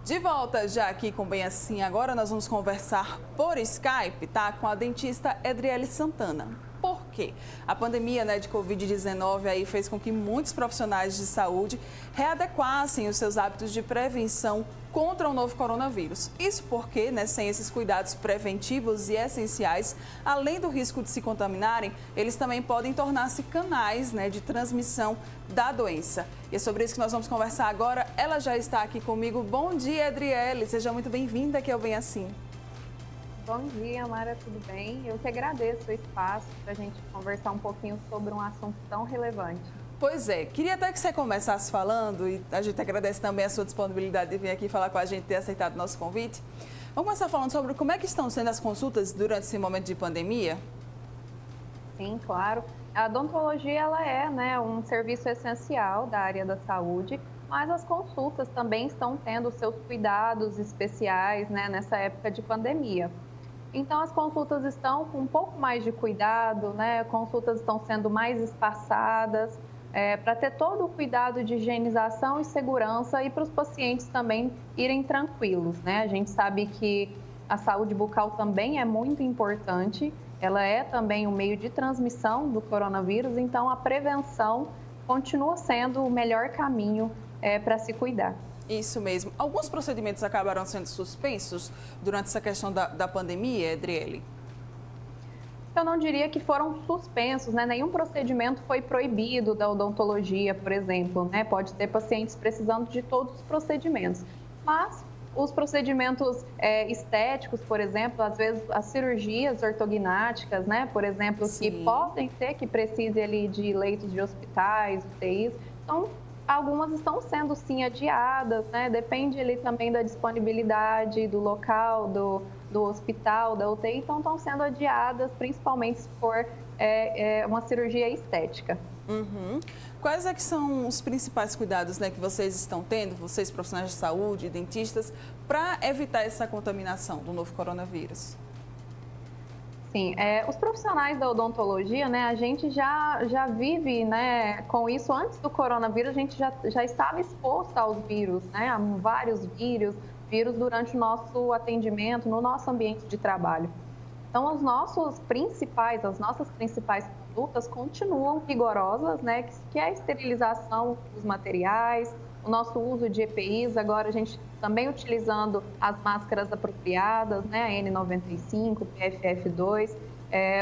De volta já aqui com Bem Assim, agora nós vamos conversar por Skype, tá? Com a dentista Edriele Santana. Por quê? A pandemia, de Covid-19 aí fez com que muitos profissionais de saúde readequassem os seus hábitos de prevenção contra o novo coronavírus. Isso porque, sem esses cuidados preventivos e essenciais, além do risco de se contaminarem, eles também podem tornar-se canais, de transmissão da doença. E é sobre isso que nós vamos conversar agora. Ela já está aqui comigo. Bom dia, Edriele. Seja muito bem-vinda aqui ao Bem Assim. Bom dia, Mara, tudo bem? Eu que agradeço o espaço para a gente conversar um pouquinho sobre um assunto tão relevante. Pois é, queria até que você começasse falando, e a gente agradece também a sua disponibilidade de vir aqui falar com a gente, ter aceitado o nosso convite. Vamos começar falando sobre como é que estão sendo as consultas durante esse momento de pandemia? Sim, claro. A odontologia ela é um serviço essencial da área da saúde, mas as consultas também estão tendo seus cuidados especiais nessa época de pandemia. Então, as consultas estão com um pouco mais de cuidado, consultas estão sendo mais espaçadas, para ter todo o cuidado de higienização e segurança e para os pacientes também irem tranquilos, A gente sabe que a saúde bucal também é muito importante, ela é também um meio de transmissão do coronavírus, então a prevenção continua sendo o melhor caminho para se cuidar. Isso mesmo. Alguns procedimentos acabaram sendo suspensos durante essa questão da pandemia, Edriele? Eu não diria que foram suspensos, Nenhum procedimento foi proibido da odontologia, por exemplo, Pode ter pacientes precisando de todos os procedimentos, mas os procedimentos estéticos, por exemplo, às vezes as cirurgias ortognáticas, Por exemplo, Sim. que podem ser que precise ali de leitos de hospitais, UTIs, então algumas estão sendo sim adiadas, Depende ali também da disponibilidade do local, do hospital, da UTI, então estão sendo adiadas, principalmente se for uma cirurgia estética. Uhum. Quais é que são os principais cuidados que vocês estão tendo, vocês profissionais de saúde, dentistas, para evitar essa contaminação do novo coronavírus? Sim, os profissionais da odontologia, a gente já vive, com isso antes do coronavírus, a gente já estava exposto aos vírus, a vários vírus durante o nosso atendimento, no nosso ambiente de trabalho. Então, as nossas principais condutas continuam rigorosas, que é a esterilização dos materiais, o nosso uso de EPIs, agora a gente também utilizando as máscaras apropriadas, a N95, PFF2.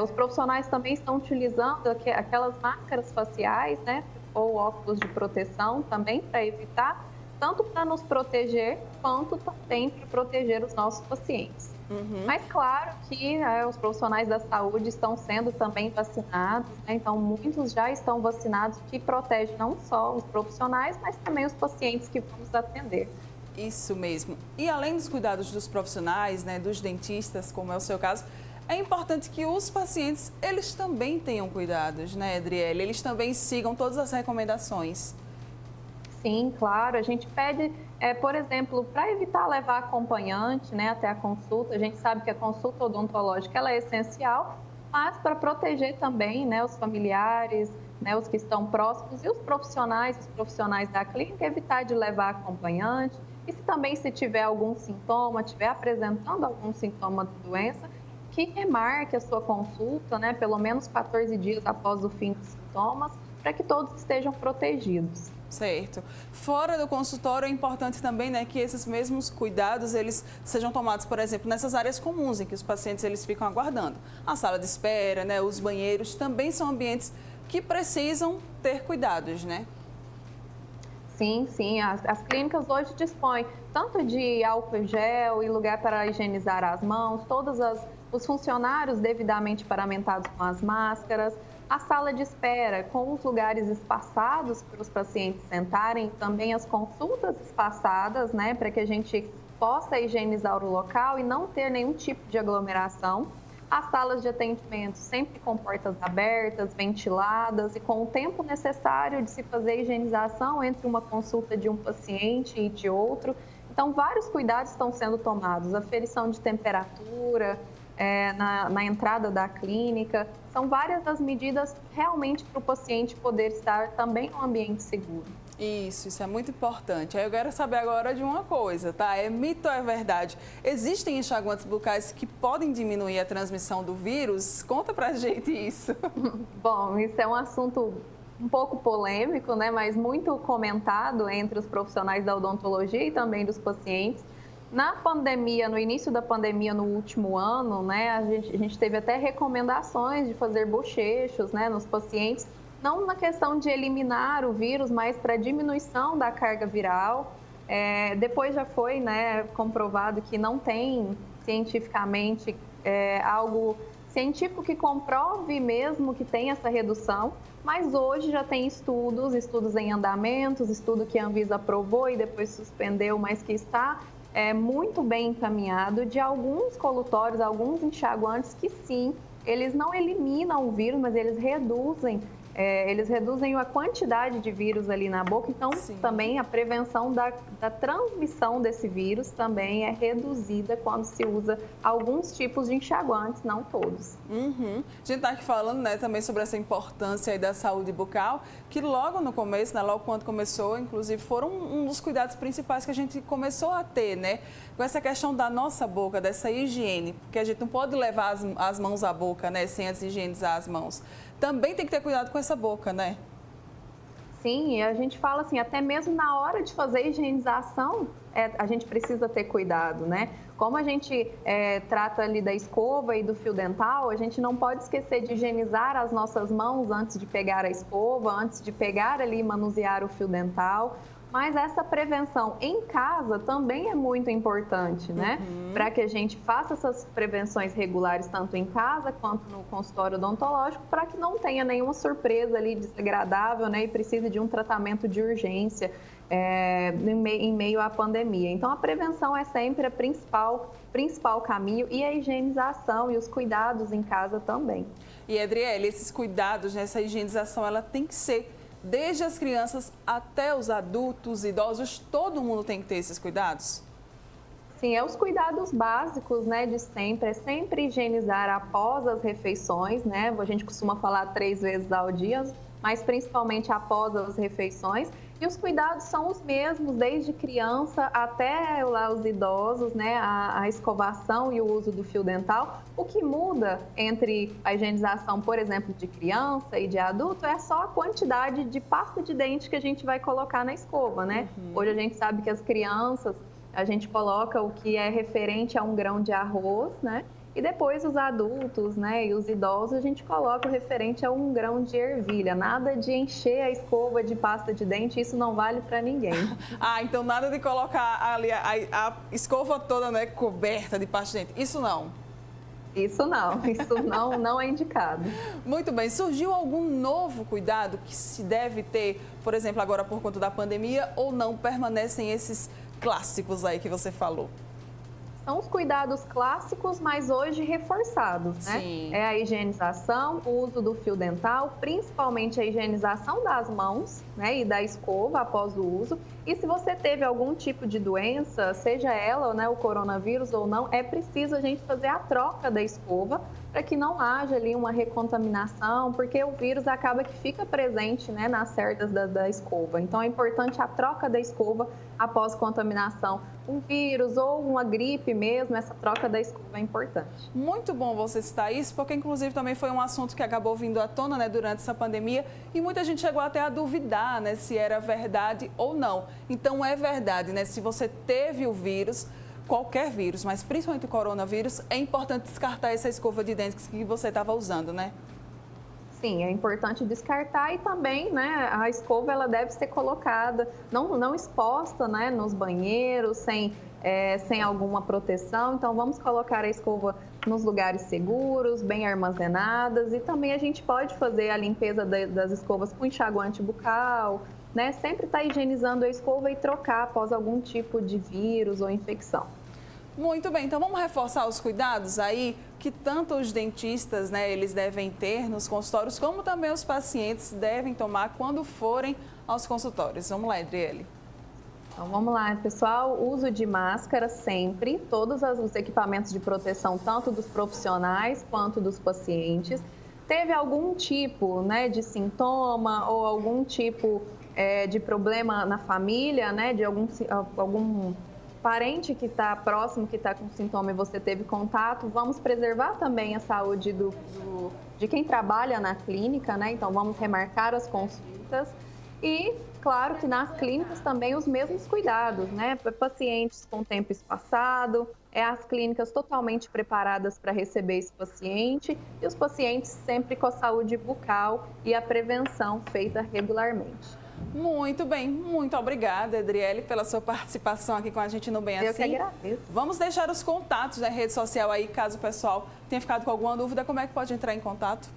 Os profissionais também estão utilizando aquelas máscaras faciais, ou óculos de proteção também para evitar, tanto para nos proteger, quanto também para proteger os nossos pacientes. Uhum. Mas claro que os profissionais da saúde estão sendo também vacinados, então muitos já estão vacinados, que protege não só os profissionais, mas também os pacientes que vamos atender. Isso mesmo. E além dos cuidados dos profissionais, dos dentistas, como é o seu caso, é importante que os pacientes, eles também tenham cuidados, Edriele? Eles também sigam todas as recomendações. Sim, claro. A gente pede, por exemplo, para evitar levar acompanhante até a consulta. A gente sabe que a consulta odontológica ela é essencial, mas para proteger também os familiares, os que estão próximos e os profissionais da clínica, evitar de levar acompanhante. E se tiver algum sintoma, estiver apresentando algum sintoma da doença, que remarque a sua consulta, pelo menos 14 dias após o fim dos sintomas, para que todos estejam protegidos. Certo. Fora do consultório, é importante também que esses mesmos cuidados eles sejam tomados, por exemplo, nessas áreas comuns em que os pacientes eles ficam aguardando. A sala de espera, os banheiros também são ambientes que precisam ter cuidados, Sim, sim. As clínicas hoje dispõem tanto de álcool gel e lugar para higienizar as mãos, os funcionários devidamente paramentados com as máscaras, a sala de espera com os lugares espaçados para os pacientes sentarem, também as consultas espaçadas, para que a gente possa higienizar o local e não ter nenhum tipo de aglomeração. As salas de atendimento sempre com portas abertas, ventiladas e com o tempo necessário de se fazer a higienização entre uma consulta de um paciente e de outro. Então, vários cuidados estão sendo tomados, aferição de temperatura, na entrada da clínica. São várias as medidas realmente para o paciente poder estar também em um ambiente seguro. Isso é muito importante. Aí eu quero saber agora de uma coisa, tá? É mito ou é verdade? Existem enxaguantes bucais que podem diminuir a transmissão do vírus? Conta pra gente isso. Bom, isso é um assunto um pouco polêmico, né? Mas muito comentado entre os profissionais da odontologia e também dos pacientes. Na pandemia, no início da pandemia, no último ano, né, a gente teve até recomendações de fazer bochechos, né, nos pacientes, não na questão de eliminar o vírus, mas para diminuição da carga viral. Depois já foi, né, comprovado que não tem cientificamente algo científico que comprove mesmo que tem essa redução, mas hoje já tem estudos em andamentos, estudo que a Anvisa aprovou e depois suspendeu, mas que está muito bem encaminhado, de alguns colutórios, alguns enxaguantes que sim, eles não eliminam o vírus, mas eles reduzem a quantidade de vírus ali na boca, então sim, também a prevenção da transmissão desse vírus também é reduzida quando se usa alguns tipos de enxaguantes, não todos. Uhum. A gente está aqui falando, né, também sobre essa importância aí da saúde bucal, que logo no começo, né, logo quando começou, inclusive foram um dos cuidados principais que a gente começou a ter, né, com essa questão da nossa boca, dessa higiene, porque a gente não pode levar as mãos à boca, né, sem antes higienizar as mãos. Também tem que ter cuidado com essa boca, né? Sim, a gente fala assim, até mesmo na hora de fazer a higienização, a gente precisa ter cuidado, né? Como a gente trata ali da escova e do fio dental, a gente não pode esquecer de higienizar as nossas mãos antes de pegar a escova, antes de pegar ali e manusear o fio dental. Mas essa prevenção em casa também é muito importante, né? Para que a gente faça essas prevenções regulares, tanto em casa quanto no consultório odontológico, para que não tenha nenhuma surpresa ali desagradável, né? E precise de um tratamento de urgência em meio à pandemia. Então, a prevenção é sempre o principal caminho, e a higienização e os cuidados em casa também. E, Adriele, esses cuidados, essa higienização, ela tem que ser desde as crianças até os adultos, idosos, todo mundo tem que ter esses cuidados? Sim, os cuidados básicos, né, de sempre, é sempre higienizar após as refeições, né? A gente costuma falar 3 vezes ao dia, mas principalmente após as refeições. E os cuidados são os mesmos, desde criança até lá os idosos, né? A escovação e o uso do fio dental. O que muda entre a higienização, por exemplo, de criança e de adulto é só a quantidade de pasta de dente que a gente vai colocar na escova, né? Hoje a gente sabe que as crianças, a gente coloca o que é referente a 1 grão de arroz, né? E depois os adultos, né, e os idosos, a gente coloca o referente a 1 grão de ervilha. Nada de encher a escova de pasta de dente, isso não vale para ninguém. Então nada de colocar ali a escova toda, né, coberta de pasta de dente. Isso não? Isso não é indicado. Muito bem. Surgiu algum novo cuidado que se deve ter, por exemplo, agora por conta da pandemia, ou não permanecem esses clássicos aí que você falou? São os cuidados clássicos, mas hoje reforçados, né? Sim. É a higienização, o uso do fio dental, principalmente a higienização das mãos, né? E da escova após o uso. E se você teve algum tipo de doença, seja ela, né, o coronavírus ou não, é preciso a gente fazer a troca da escova para que não haja ali uma recontaminação, porque o vírus acaba que fica presente, né, nas cerdas da escova. Então é importante a troca da escova após contaminação. Um vírus ou uma gripe mesmo, essa troca da escova é importante. Muito bom você citar isso, porque inclusive também foi um assunto que acabou vindo à tona, né, durante essa pandemia, e muita gente chegou até a duvidar, né, se era verdade ou não. Então é verdade, né, se você teve o vírus, qualquer vírus, mas principalmente o coronavírus, é importante descartar essa escova de dentes que você estava usando, né? Sim, é importante descartar, e também, né, a escova ela deve ser colocada, não exposta, né, nos banheiros, sem alguma proteção. Então, vamos colocar a escova nos lugares seguros, bem armazenadas, e também a gente pode fazer a limpeza das escovas com enxaguante bucal, né? Sempre estar higienizando a escova e trocar após algum tipo de vírus ou infecção. Muito bem, então vamos reforçar os cuidados aí que tanto os dentistas, né, eles devem ter nos consultórios, como também os pacientes devem tomar quando forem aos consultórios. Vamos lá, Adriele. Então vamos lá, pessoal, uso de máscara sempre, todos os equipamentos de proteção, tanto dos profissionais quanto dos pacientes. Teve algum tipo, né, de sintoma ou algum tipo de problema na família, né, de algum parente que está próximo, que está com sintoma e você teve contato, vamos preservar também a saúde de quem trabalha na clínica, né? Então vamos remarcar as consultas e, claro, que nas clínicas também os mesmos cuidados, né? Pacientes com tempo espaçado, as clínicas totalmente preparadas para receber esse paciente e os pacientes sempre com a saúde bucal e a prevenção feita regularmente. Muito bem, muito obrigada, Edriele, pela sua participação aqui com a gente no Bem Assim. Eu que agradeço. Vamos deixar os contatos da rede social aí, caso o pessoal tenha ficado com alguma dúvida, como é que pode entrar em contato?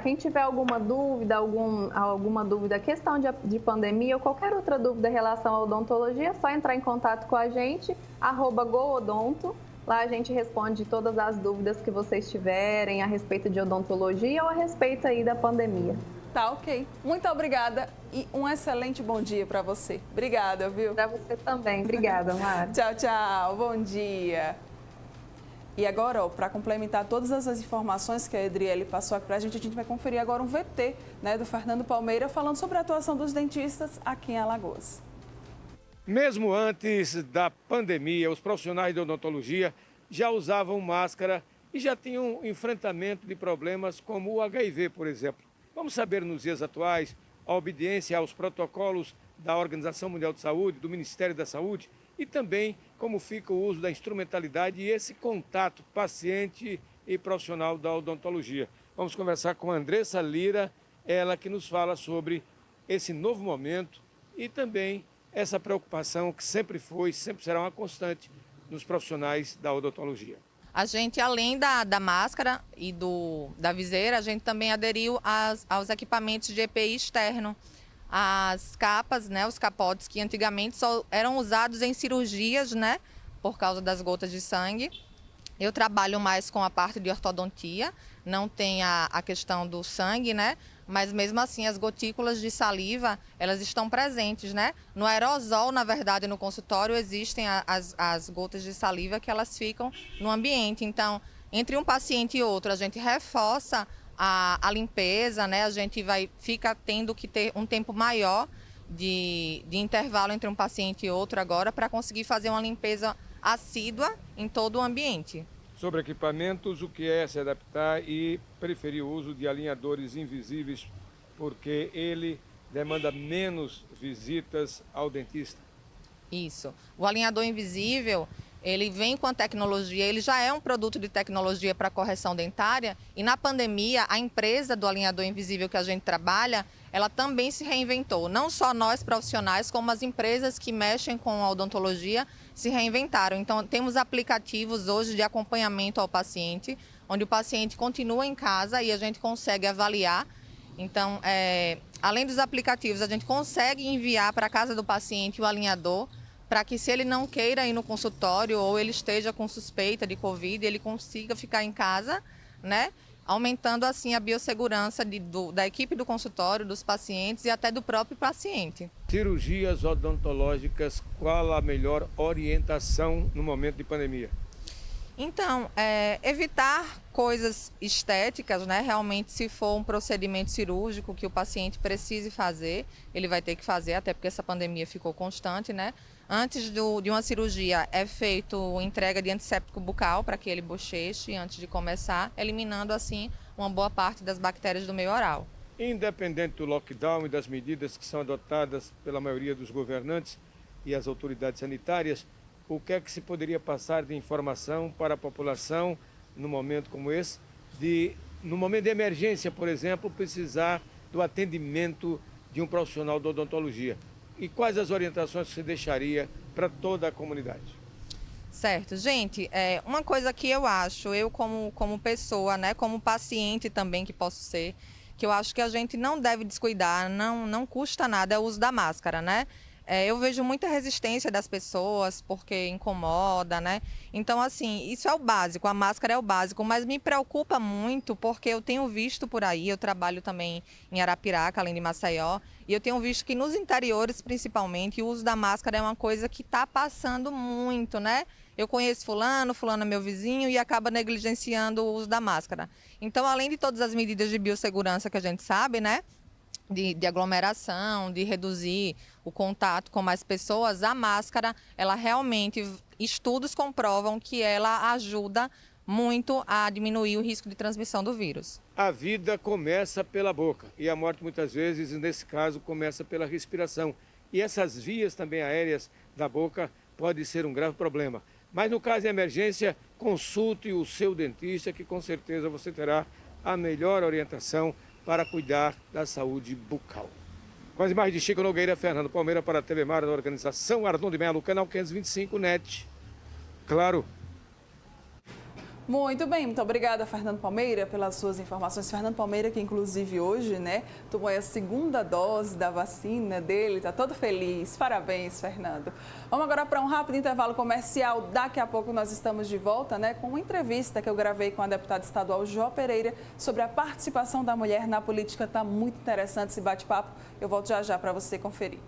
Quem tiver alguma dúvida, questão de pandemia ou qualquer outra dúvida em relação à odontologia, é só entrar em contato com a gente, @goodonto. Lá a gente responde todas as dúvidas que vocês tiverem a respeito de odontologia ou a respeito aí da pandemia. Tá, ok. Muito obrigada e um excelente bom dia para você. Obrigada, viu? Para você também. Obrigada, Mara. Tchau, tchau. Bom dia. E agora, para complementar todas as informações que a Edriele passou aqui para a gente vai conferir agora um VT, né, do Fernando Palmeira falando sobre a atuação dos dentistas aqui em Alagoas. Mesmo antes da pandemia, os profissionais de odontologia já usavam máscara e já tinham enfrentamento de problemas como o HIV, por exemplo. Vamos saber nos dias atuais a obediência aos protocolos da Organização Mundial de Saúde, do Ministério da Saúde e também como fica o uso da instrumentalidade e esse contato paciente e profissional da odontologia. Vamos conversar com a Andressa Lira, ela que nos fala sobre esse novo momento e também essa preocupação que sempre foi, sempre será uma constante nos profissionais da odontologia. A gente, além da máscara e da viseira, a gente também aderiu aos equipamentos de EPI externo. As capas, né, os capotes que antigamente só eram usados em cirurgias, né, por causa das gotas de sangue. Eu trabalho mais com a parte de ortodontia, não tem a questão do sangue, né? Mas mesmo assim as gotículas de saliva, elas estão presentes, né? No aerosol, na verdade, no consultório existem as gotas de saliva que elas ficam no ambiente. Então, entre um paciente e outro, a gente reforça a limpeza, né? A gente fica tendo que ter um tempo maior de intervalo entre um paciente e outro agora para conseguir fazer uma limpeza assídua em todo o ambiente. Sobre equipamentos, o que é se adaptar e preferir o uso de alinhadores invisíveis, porque ele demanda menos visitas ao dentista. Isso. O alinhador invisível, ele vem com a tecnologia, ele já é um produto de tecnologia para correção dentária e na pandemia a empresa do alinhador invisível que a gente trabalha, ela também se reinventou. Não só nós profissionais, como as empresas que mexem com a odontologia se reinventaram. Então temos aplicativos hoje de acompanhamento ao paciente, onde o paciente continua em casa e a gente consegue avaliar. Então, além dos aplicativos, a gente consegue enviar para a casa do paciente o alinhador, para que se ele não queira ir no consultório ou ele esteja com suspeita de Covid, ele consiga ficar em casa, né? Aumentando assim a biossegurança da equipe do consultório, dos pacientes e até do próprio paciente. Cirurgias odontológicas, qual a melhor orientação no momento de pandemia? Então, evitar coisas estéticas, né? Realmente, se for um procedimento cirúrgico que o paciente precise fazer, ele vai ter que fazer, até porque essa pandemia ficou constante, né? Antes de uma cirurgia é feito entrega de antisséptico bucal para que ele bocheche antes de começar, eliminando assim uma boa parte das bactérias do meio oral. Independente do lockdown e das medidas que são adotadas pela maioria dos governantes e as autoridades sanitárias, o que é que se poderia passar de informação para a população num momento como esse, no momento de emergência, por exemplo, precisar do atendimento de um profissional da odontologia? E quais as orientações que você deixaria para toda a comunidade? Certo, gente, uma coisa que eu acho, eu como pessoa, né, como paciente também que posso ser, que eu acho que a gente não deve descuidar, não custa nada, é o uso da máscara, né? eu vejo muita resistência das pessoas, porque incomoda, né? Então, assim, isso é o básico, a máscara é o básico, mas me preocupa muito porque eu tenho visto por aí, eu trabalho também em Arapiraca, além de Maceió, e eu tenho visto que nos interiores, principalmente, o uso da máscara é uma coisa que está passando muito, né? Eu conheço fulano é meu vizinho e acaba negligenciando o uso da máscara. Então, além de todas as medidas de biossegurança que a gente sabe, né? De aglomeração, de reduzir o contato com mais pessoas, a máscara, ela realmente, estudos comprovam que ela ajuda muito a diminuir o risco de transmissão do vírus. A vida começa pela boca e a morte muitas vezes, nesse caso, começa pela respiração. E essas vias também aéreas da boca pode ser um grave problema. Mas no caso de emergência, consulte o seu dentista, que com certeza você terá a melhor orientação para cuidar da saúde bucal. Com as imagens de Chico Nogueira, Fernando Palmeira para a TV Mar, da organização Arnon de Melo, canal 525 NET. Claro. Muito bem, muito obrigada, Fernando Palmeira, pelas suas informações. Fernando Palmeira, que inclusive hoje, né, tomou a segunda dose da vacina dele, está todo feliz. Parabéns, Fernando. Vamos agora para um rápido intervalo comercial. Daqui a pouco nós estamos de volta, né, com uma entrevista que eu gravei com a deputada estadual Jó Pereira sobre a participação da mulher na política. Está muito interessante esse bate-papo. Eu volto já já para você conferir.